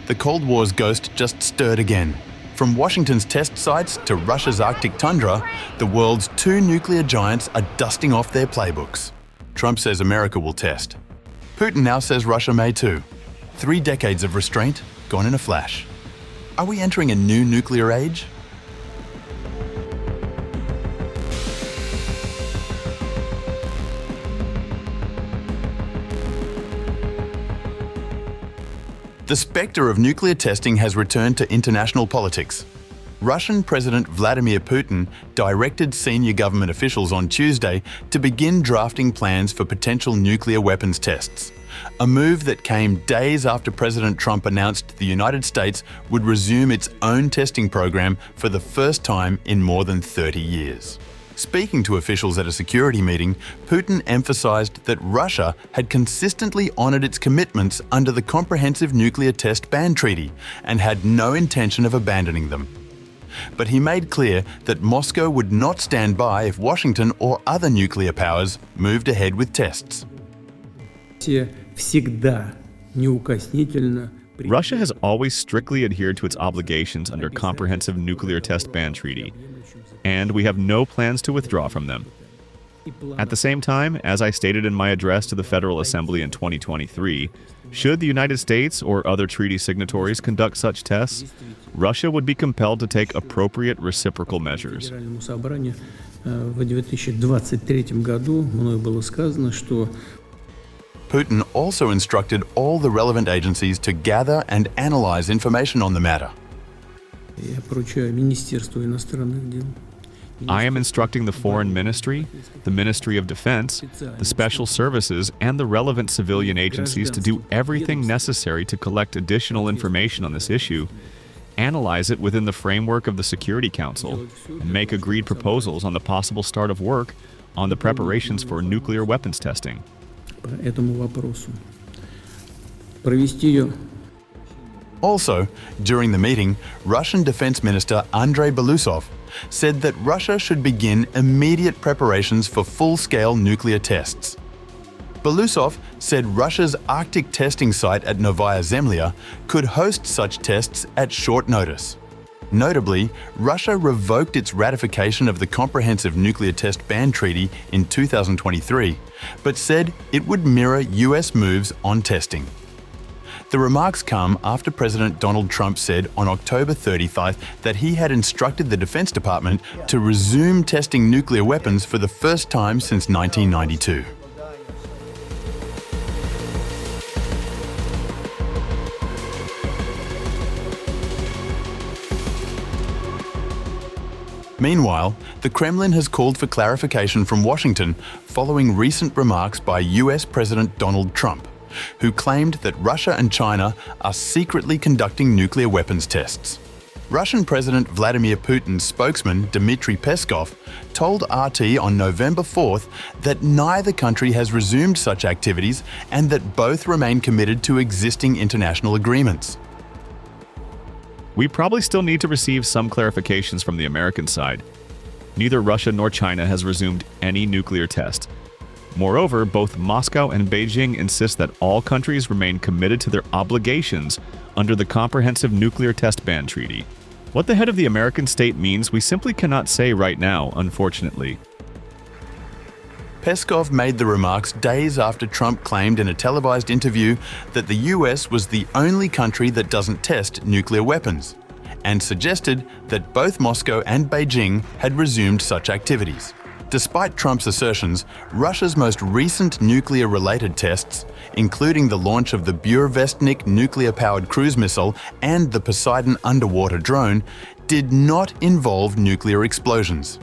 The Cold War's ghost just stirred again. From Washington's test sites to Russia's Arctic tundra, the world's two nuclear giants are dusting off their playbooks. Trump says America will test. Putin now says Russia may too. 3 decades of restraint gone in a flash. Are we entering a new nuclear age? The spectre of nuclear testing has returned to international politics. Russian President Vladimir Putin directed senior government officials on Tuesday to begin drafting plans for potential nuclear weapons tests, a move that came days after President Trump announced the United States would resume its own testing program for the first time in more than 30 years. Speaking to officials at a security meeting, Putin emphasized that Russia had consistently honored its commitments under the Comprehensive Nuclear Test Ban Treaty and had no intention of abandoning them. But he made clear that Moscow would not stand by if Washington or other nuclear powers moved ahead with tests. Russia has always strictly adhered to its obligations under Comprehensive Nuclear Test Ban Treaty, and we have no plans to withdraw from them. At the same time, as I stated in my address to the Federal Assembly in 2023, should the United States or other treaty signatories conduct such tests, Russia would be compelled to take appropriate reciprocal measures. Putin also instructed all the relevant agencies to gather and analyze information on the matter. I am instructing the Foreign Ministry, the Ministry of Defense, the Special Services, and the relevant civilian agencies to do everything necessary to collect additional information on this issue, analyze it within the framework of the Security Council, and make agreed proposals on the possible start of work on the preparations for nuclear weapons testing. Also, during the meeting, Russian Defense Minister Andrei Belousov said that Russia should begin immediate preparations for full-scale nuclear tests. Belousov said Russia's Arctic testing site at Novaya Zemlya could host such tests at short notice. Notably, Russia revoked its ratification of the Comprehensive Nuclear Test Ban Treaty in 2023, but said it would mirror US moves on testing. The remarks come after President Donald Trump said on October 30th that he had instructed the Defense Department to resume testing nuclear weapons for the first time since 1992. Meanwhile, the Kremlin has called for clarification from Washington following recent remarks by US President Donald Trump, who claimed that Russia and China are secretly conducting nuclear weapons tests. Russian President Vladimir Putin's spokesman Dmitry Peskov told RT on November 4th that neither country has resumed such activities and that both remain committed to existing international agreements. We probably still need to receive some clarifications from the American side. Neither Russia nor China has resumed any nuclear test. Moreover, both Moscow and Beijing insist that all countries remain committed to their obligations under the Comprehensive Nuclear Test Ban Treaty. What the head of the American state means, we simply cannot say right now, unfortunately. Peskov made the remarks days after Trump claimed in a televised interview that the US was the only country that doesn't test nuclear weapons, and suggested that both Moscow and Beijing had resumed such activities. Despite Trump's assertions, Russia's most recent nuclear-related tests, including the launch of the Burevestnik nuclear-powered cruise missile and the Poseidon underwater drone, did not involve nuclear explosions.